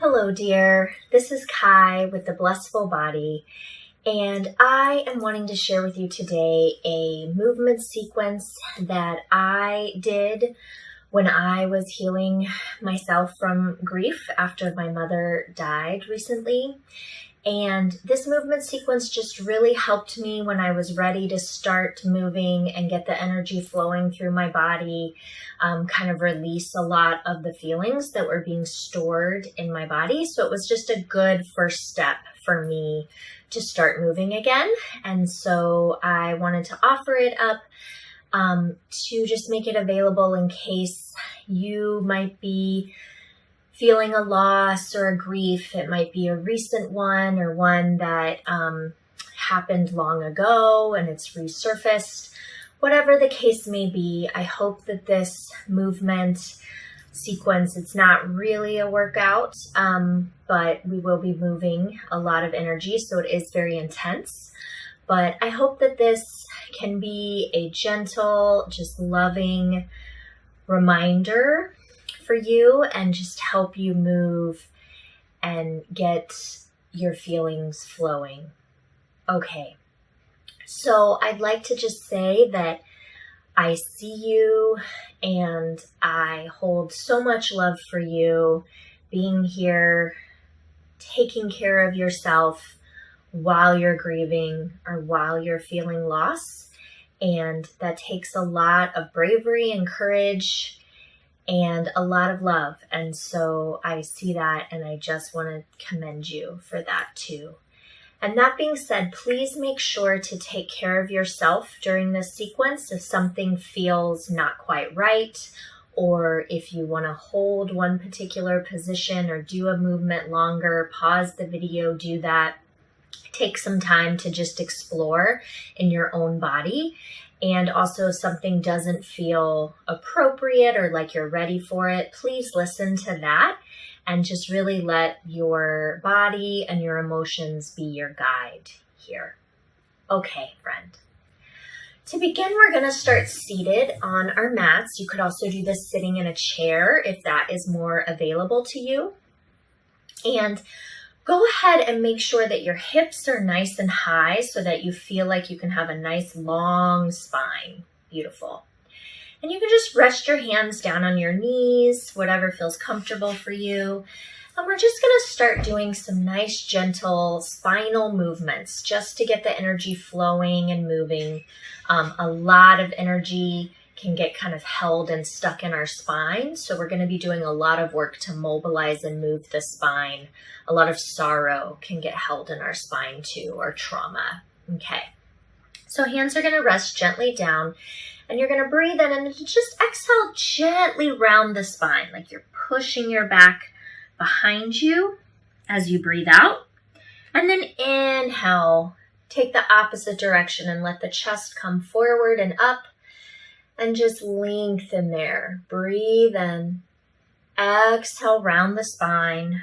Hello, dear. This is Kai with the Blessful Body, and I am wanting to share with you today a movement sequence that I did when I was healing myself from grief after my mother died recently. And this movement sequence just really helped me when I was ready to start moving and get the energy flowing through my body, kind of release a lot of the feelings that were being stored in my body. So it was just a good first step for me to start moving again. And so I wanted to offer it up to just make it available in case you might be feeling a loss or a grief. It might be a recent one or one that happened long ago and it's resurfaced. Whatever the case may be, I hope that this movement sequence, it's not really a workout, but we will be moving a lot of energy, so it is very intense. But I hope that this can be a gentle, just loving reminder for you and just help you move and get your feelings flowing. Okay, so I'd like to just say that I see you and I hold so much love for you being here, taking care of yourself while you're grieving or while you're feeling loss. And that takes a lot of bravery and courage and a lot of love. And so I see that and I just want to commend you for that too. And that being said, please make sure to take care of yourself during this sequence. If something feels not quite right, or if you want to hold one particular position or do a movement longer, pause the video, do that. Take some time to just explore in your own body. And also if something doesn't feel appropriate or like you're ready for it, please listen to that and just really let your body and your emotions be your guide here. Okay, friend. To begin, we're going to start seated on our mats. You could also do this sitting in a chair if that is more available to you. And go ahead and make sure that your hips are nice and high so that you feel like you can have a nice long spine. Beautiful. And you can just rest your hands down on your knees, whatever feels comfortable for you. And we're just going to start doing some nice, gentle spinal movements just to get the energy flowing and moving. A lot of energy can get kind of held and stuck in our spine. So we're going to be doing a lot of work to mobilize and move the spine. A lot of sorrow can get held in our spine too, or trauma. Okay. So hands are going to rest gently down and you're going to breathe in and just exhale gently round the spine, like you're pushing your back behind you as you breathe out. And then inhale, take the opposite direction and let the chest come forward and up. And just lengthen there. Breathe in. Exhale, round the spine.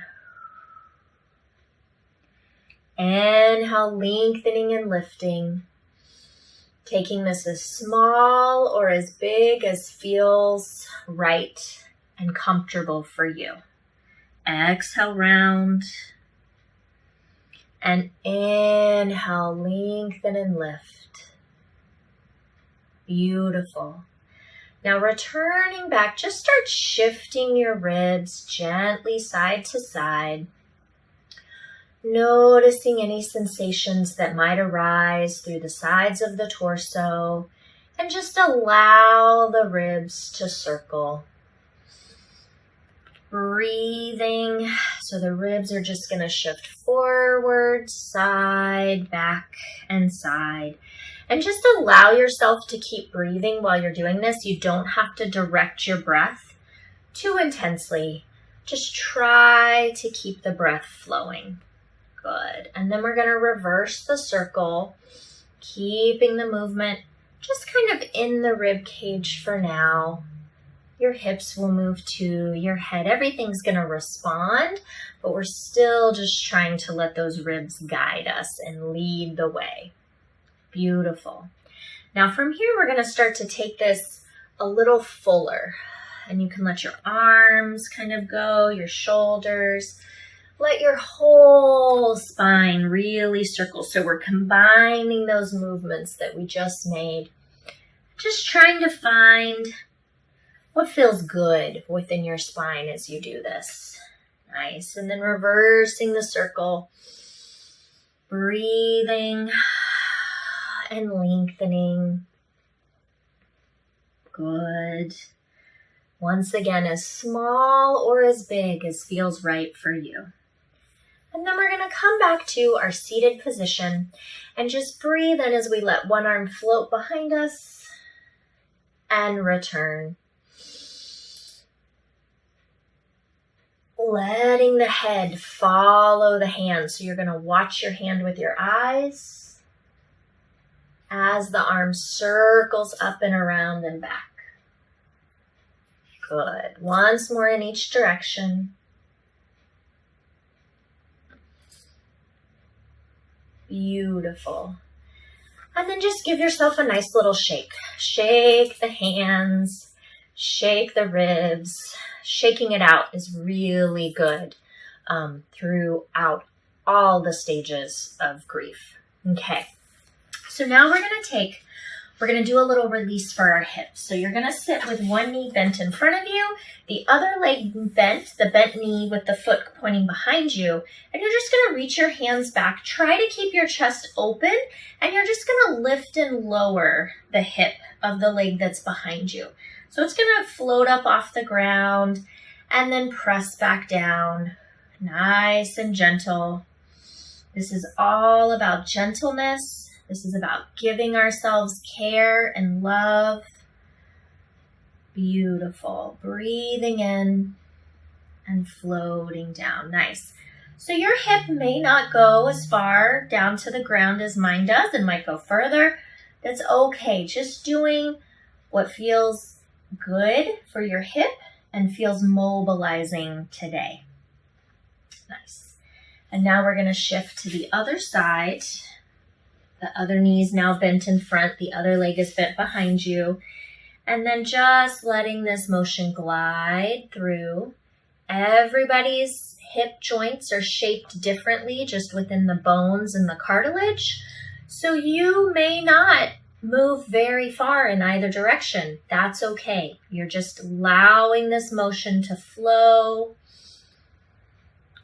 Inhale, lengthening and lifting. Taking this as small or as big as feels right and comfortable for you. Exhale, round. And inhale, lengthen and lift. Beautiful. Now returning back, just start shifting your ribs gently side to side. Noticing any sensations that might arise through the sides of the torso. And just allow the ribs to circle. Breathing. So the ribs are just going to shift forward, side, back, and side. And just allow yourself to keep breathing while you're doing this. You don't have to direct your breath too intensely. Just try to keep the breath flowing. Good. And then we're going to reverse the circle, keeping the movement just kind of in the rib cage for now. Your hips will move to your head. Everything's going to respond, but we're still just trying to let those ribs guide us and lead the way. Beautiful. Now from here, we're going to start to take this a little fuller. And you can let your arms kind of go, your shoulders. Let your whole spine really circle. So we're combining those movements that we just made. Just trying to find what feels good within your spine as you do this. Nice. And then reversing the circle. Breathing and lengthening. Good. Once again, as small or as big as feels right for you. And then we're going to come back to our seated position and just breathe in as we let one arm float behind us and return. Letting the head follow the hand. So you're going to watch your hand with your eyes as the arm circles up and around and back. Good. Once more in each direction. Beautiful. And then just give yourself a nice little shake. Shake the hands, shake the ribs. Shaking it out is really good throughout all the stages of grief. Okay. So now we're going to do a little release for our hips. So you're going to sit with one knee bent in front of you, the other leg bent, the bent knee with the foot pointing behind you. And you're just going to reach your hands back. Try to keep your chest open, and you're just going to lift and lower the hip of the leg that's behind you. So it's going to float up off the ground and then press back down. Nice and gentle. This is all about gentleness. This is about giving ourselves care and love. Beautiful. Breathing in and floating down. Nice. So your hip may not go as far down to the ground as mine does. It might go further. That's okay. Just doing what feels good for your hip and feels mobilizing today. Nice. And now we're going to shift to the other side. The other knee is now bent in front. The other leg is bent behind you. And then just letting this motion glide through. Everybody's hip joints are shaped differently just within the bones and the cartilage. So you may not move very far in either direction. That's okay. You're just allowing this motion to flow.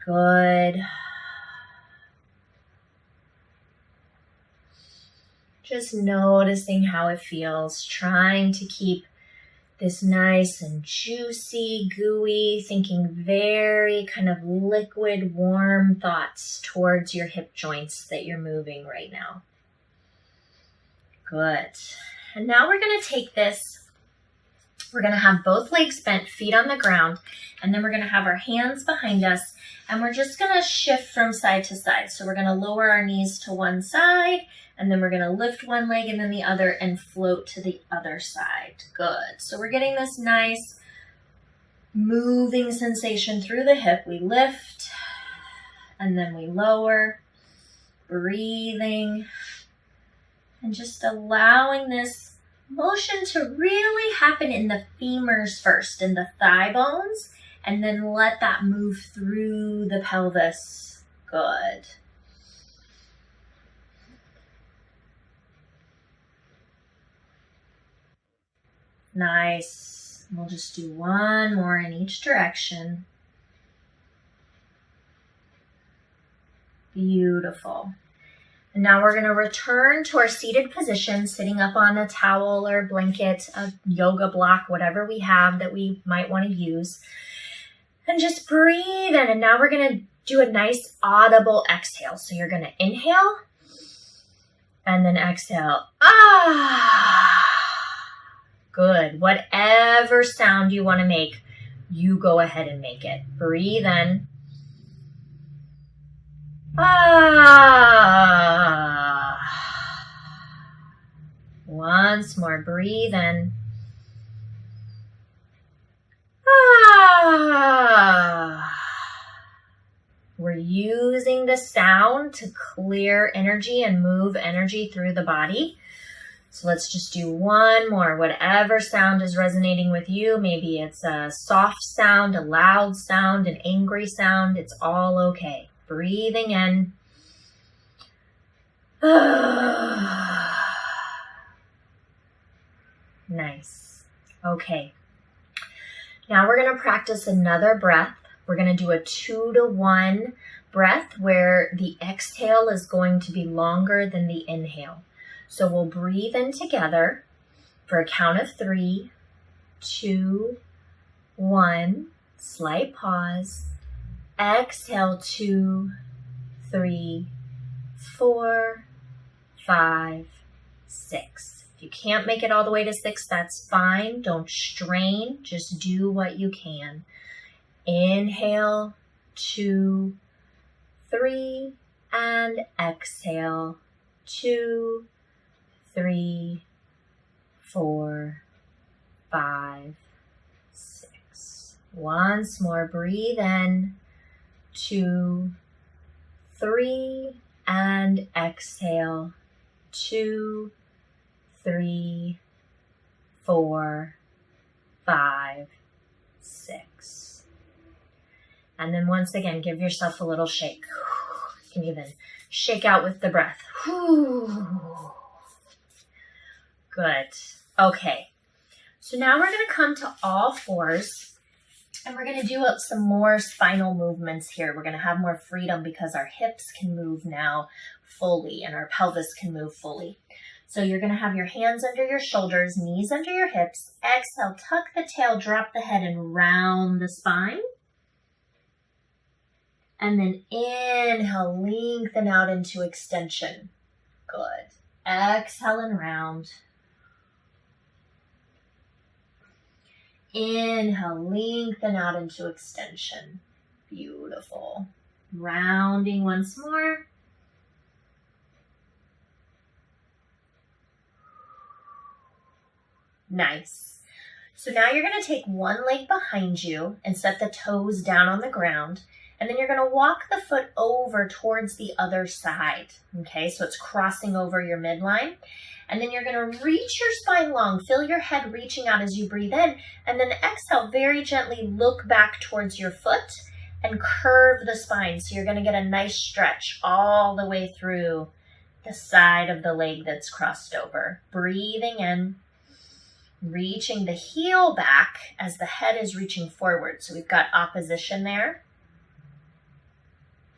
Good. Just noticing how it feels, trying to keep this nice and juicy, gooey, thinking very kind of liquid, warm thoughts towards your hip joints that you're moving right now. Good. And now we're going to take this. We're going to have both legs bent, feet on the ground, and then we're going to have our hands behind us, and we're just going to shift from side to side. So we're going to lower our knees to one side, and then we're going to lift one leg and then the other and float to the other side. Good. So we're getting this nice moving sensation through the hip. We lift and then we lower, breathing, and just allowing this motion to really happen in the femurs first, in the thigh bones, and then let that move through the pelvis. Good. Nice. We'll just do one more in each direction. Beautiful. And now we're going to return to our seated position, sitting up on a towel or blanket, a yoga block, whatever we have that we might want to use. And just breathe in. And now we're going to do a nice audible exhale. So you're going to inhale and then exhale. Good. Whatever sound you want to make, you go ahead and make it. Breathe in. Once more, breathe in. We're using the sound to clear energy and move energy through the body. So let's just do one more. Whatever sound is resonating with you, maybe it's a soft sound, a loud sound, an angry sound, it's all okay. Breathing in. Nice. Okay. Now we're going to practice another breath. We're going to do a 2-to-1 breath where the exhale is going to be longer than the inhale. So we'll breathe in together for a count of 3, 2, 1. Slight pause. Exhale 2, 3, 4, 5, 6. If you can't make it all the way to 6, that's fine. Don't strain. Just do what you can. Inhale 2, 3, and exhale 2, 3, 4, 5, 6. Once more, breathe in, 2, 3, and exhale, 2, 3, 4, 5, 6. And then once again, give yourself a little shake. You can even shake out with the breath. Good. Okay. So now we're going to come to all fours and we're going to do some more spinal movements here. We're going to have more freedom because our hips can move now fully and our pelvis can move fully. So you're going to have your hands under your shoulders, knees under your hips. Exhale, tuck the tail, drop the head and round the spine. And then inhale, lengthen out into extension. Good. Exhale and round. Inhale, lengthen out into extension. Beautiful. Rounding once more. Nice. So now you're going to take one leg behind you and set the toes down on the ground. And then you're going to walk the foot over towards the other side. Okay, so it's crossing over your midline. And then you're going to reach your spine long. Feel your head reaching out as you breathe in. And then exhale, very gently look back towards your foot and curve the spine. So you're going to get a nice stretch all the way through the side of the leg that's crossed over. Breathing in, reaching the heel back as the head is reaching forward. So we've got opposition there.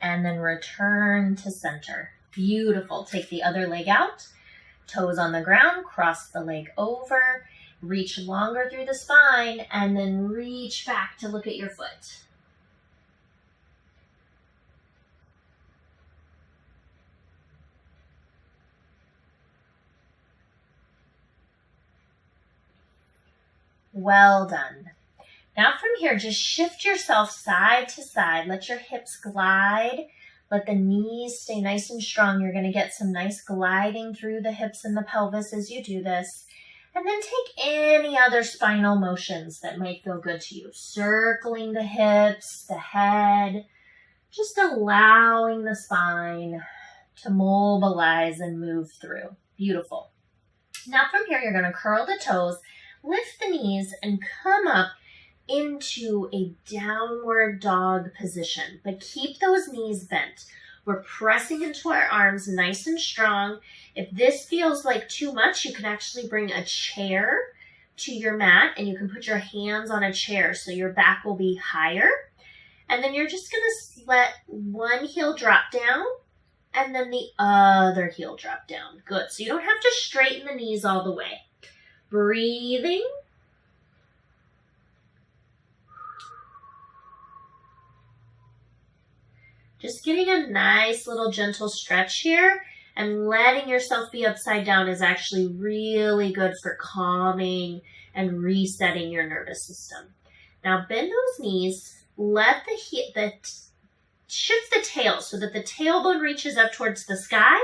And then return to center. Beautiful. Take the other leg out. Toes on the ground, cross the leg over, reach longer through the spine, and then reach back to look at your foot. Well done. Now from here, just shift yourself side to side. Let your hips glide. Let the knees stay nice and strong. You're going to get some nice gliding through the hips and the pelvis as you do this. And then take any other spinal motions that might feel good to you. Circling the hips, the head, just allowing the spine to mobilize and move through. Beautiful. Now from here, you're going to curl the toes, lift the knees, and come up into a downward dog position, but keep those knees bent. We're pressing into our arms nice and strong. If this feels like too much, you can actually bring a chair to your mat and you can put your hands on a chair so your back will be higher. And then you're just going to let one heel drop down and then the other heel drop down. Good. So you don't have to straighten the knees all the way. Breathing. Just getting a nice little gentle stretch here and letting yourself be upside down is actually really good for calming and resetting your nervous system. Now bend those knees, let shift the tail so that the tailbone reaches up towards the sky,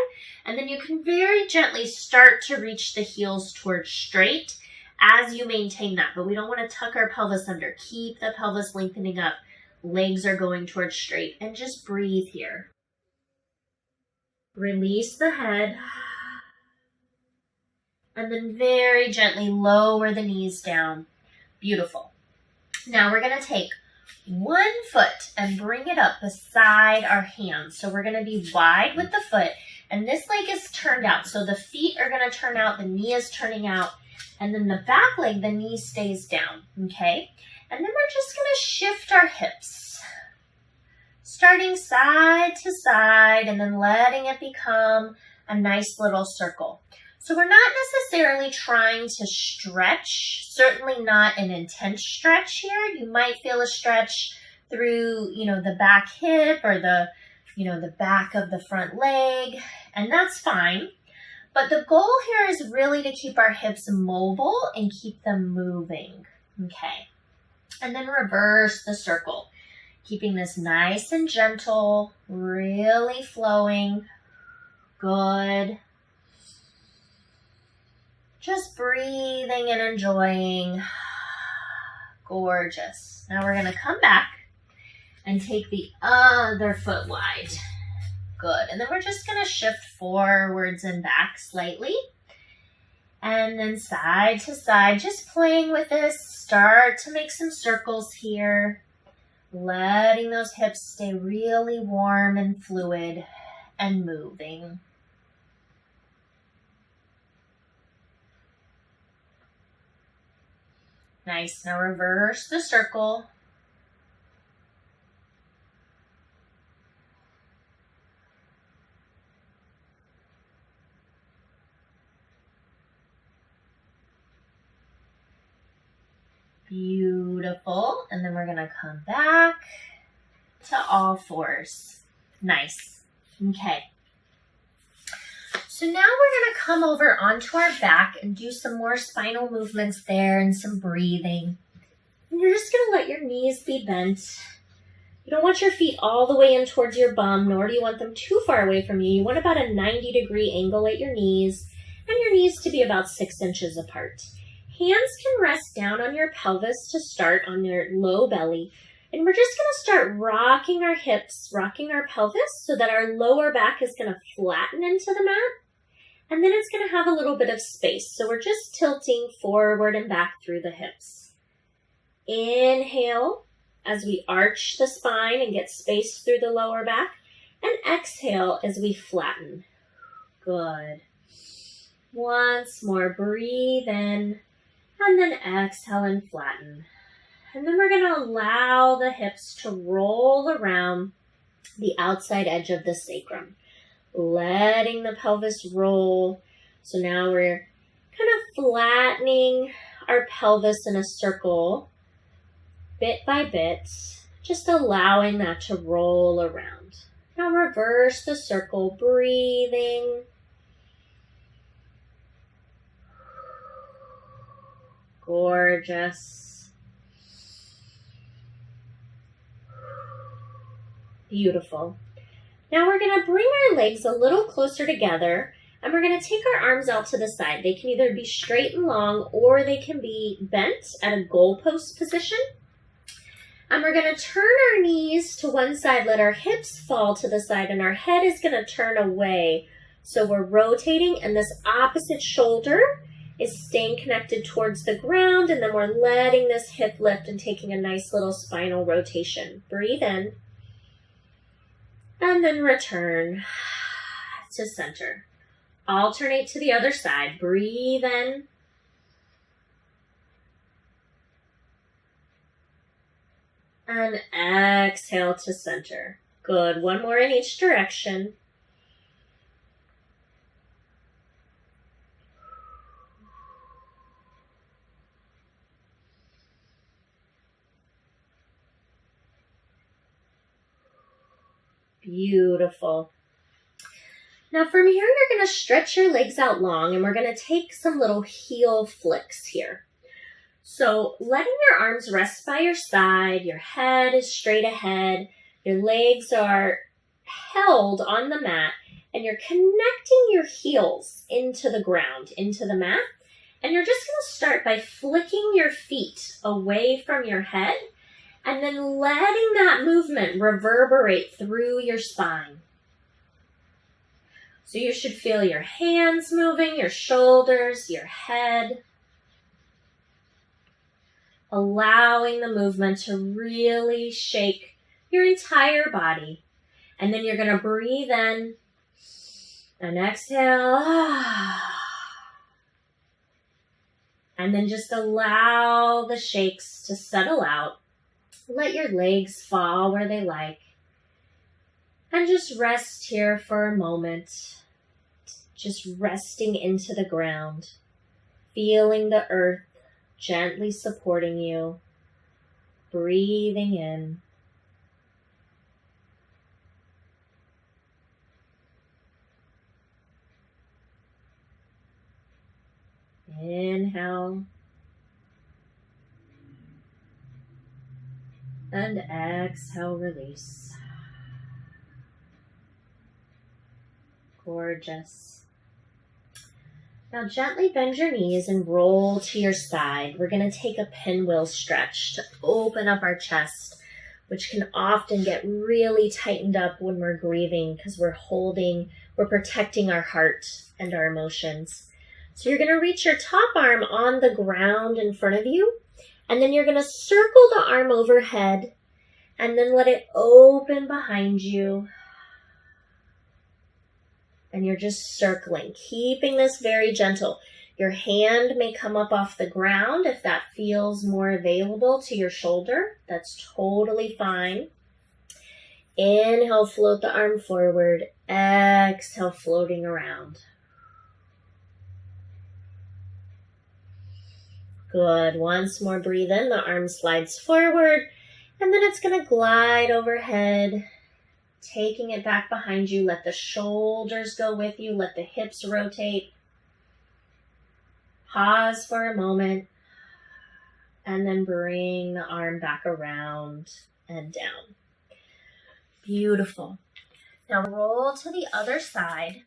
and then you can very gently start to reach the heels towards straight as you maintain that. But we don't want to tuck our pelvis under. Keep the pelvis lengthening up. Legs are going towards straight, and just breathe here. Release the head And then very gently lower the knees down. Beautiful. Now we're going to take one foot and bring it up beside our hands. So we're going to be wide with the foot, and this leg is turned out. So the feet are going to turn out, the knee is turning out, and then the back leg, the knee stays down, okay? And then we're just going to shift our hips, starting side to side, and then letting it become a nice little circle. So we're not necessarily trying to stretch, certainly not an intense stretch here. You might feel a stretch through, the back hip or the back of the front leg, and that's fine. But the goal here is really to keep our hips mobile and keep them moving, okay? And then reverse the circle, keeping this nice and gentle, really flowing. Good. Just breathing and enjoying. Gorgeous. Now we're going to come back and take the other foot wide. Good. And then we're just going to shift forwards and back slightly. And then side to side, just playing with this. Start to make some circles here. Letting those hips stay really warm and fluid and moving. Nice. Now reverse the circle. Beautiful. And then we're going to come back to all fours. Nice. Okay. So now we're going to come over onto our back and do some more spinal movements there and some breathing. And you're just going to let your knees be bent. You don't want your feet all the way in towards your bum, nor do you want them too far away from you. You want about a 90-degree angle at your knees, and your knees to be about 6 inches apart. Hands can rest down on your pelvis to start on your low belly. And we're just going to start rocking our hips, rocking our pelvis so that our lower back is going to flatten into the mat. And then it's going to have a little bit of space. So we're just tilting forward and back through the hips. Inhale as we arch the spine and get space through the lower back. And exhale as we flatten. Good. Once more, breathe in. And then exhale and flatten. And then we're going to allow the hips to roll around the outside edge of the sacrum, letting the pelvis roll. So now we're kind of flattening our pelvis in a circle, bit by bit, just allowing that to roll around. Now reverse the circle, breathing. Gorgeous. Beautiful. Now we're going to bring our legs a little closer together, and we're going to take our arms out to the side. They can either be straight and long, or they can be bent at a goalpost position. And we're going to turn our knees to one side, let our hips fall to the side, and our head is going to turn away. So we're rotating, and this opposite shoulder is staying connected towards the ground, and then we're letting this hip lift and taking a nice little spinal rotation. Breathe in. And then return to center. Alternate to the other side. Breathe in. And exhale to center. Good. One more in each direction. Beautiful. Now from here, you're going to stretch your legs out long, and we're going to take some little heel flicks here. So letting your arms rest by your side, your head is straight ahead, your legs are held on the mat, and you're connecting your heels into the ground, into the mat. And you're just going to start by flicking your feet away from your head, and then letting that movement reverberate through your spine. So you should feel your hands moving, your shoulders, your head. Allowing the movement to really shake your entire body. And then you're going to breathe in and exhale. And then just allow the shakes to settle out. Let your legs fall where they like. And just rest here for a moment. Just resting into the ground. Feeling the earth gently supporting you. Breathing in. Inhale. And exhale, release. Gorgeous. Now gently bend your knees and roll to your side. We're going to take a pinwheel stretch to open up our chest, which can often get really tightened up when we're grieving because we're protecting our heart and our emotions. So you're going to reach your top arm on the ground in front of you, and then you're going to circle the arm overhead, and then let it open behind you. And you're just circling, keeping this very gentle. Your hand may come up off the ground if that feels more available to your shoulder. That's totally fine. Inhale, float the arm forward. Exhale, floating around. Good. Once more, breathe in. The arm slides forward, and then it's going to glide overhead, taking it back behind you. Let the shoulders go with you. Let the hips rotate. Pause for a moment, and then bring the arm back around and down. Beautiful. Now roll to the other side.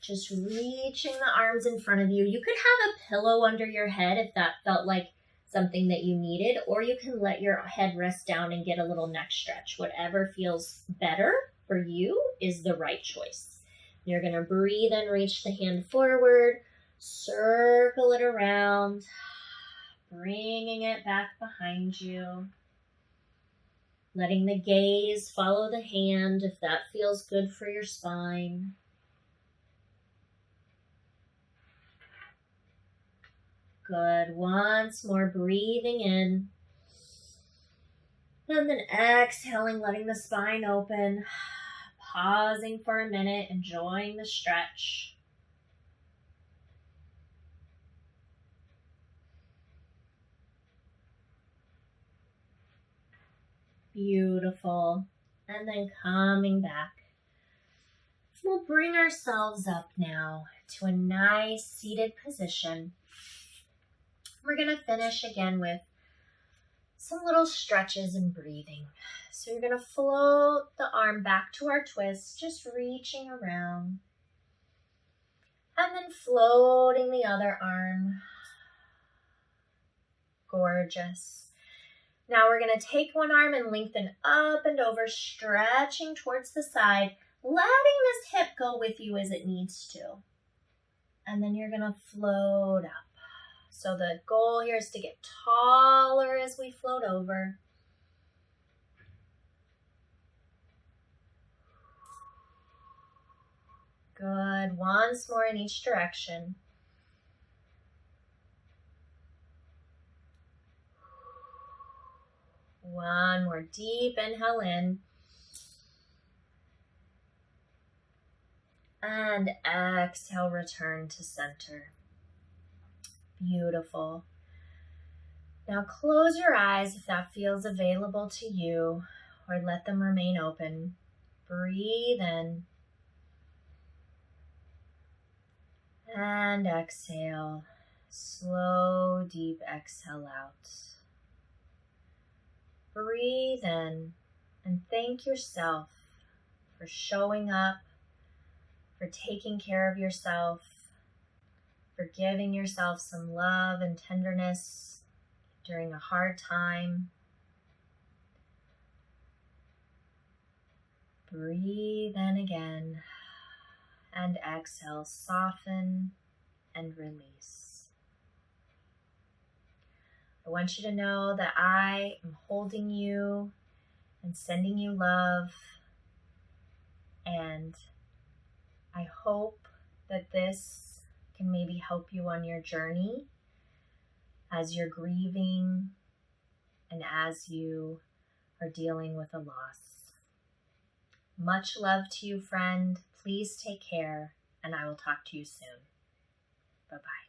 Just reaching the arms in front of you. You could have a pillow under your head if that felt like something that you needed, or you can let your head rest down and get a little neck stretch. Whatever feels better for you is the right choice. You're going to breathe and reach the hand forward, circle it around, bringing it back behind you. Letting the gaze follow the hand if that feels good for your spine. Good. Once more, breathing in. And then exhaling, letting the spine open. Pausing for a minute, enjoying the stretch. Beautiful. And then coming back. We'll bring ourselves up now to a nice seated position. We're going to finish again with some little stretches and breathing. So you're going to float the arm back to our twist, just reaching around. And then floating the other arm. Gorgeous. Now we're going to take one arm and lengthen up and over, stretching towards the side, letting this hip go with you as it needs to. And then you're going to float up. So the goal here is to get taller as we float over. Good. Once more in each direction. One more deep inhale in. And exhale, return to center. Beautiful. Now close your eyes if that feels available to you, or let them remain open. Breathe in. And exhale. Slow, deep exhale out. Breathe in and thank yourself for showing up, for taking care of yourself, for giving yourself some love and tenderness during a hard time. Breathe in again. And exhale, soften and release. I want you to know that I am holding you and sending you love. And I hope that this can maybe help you on your journey as you're grieving and as you are dealing with a loss. Much love to you, friend. Please take care, and I will talk to you soon. Bye-bye.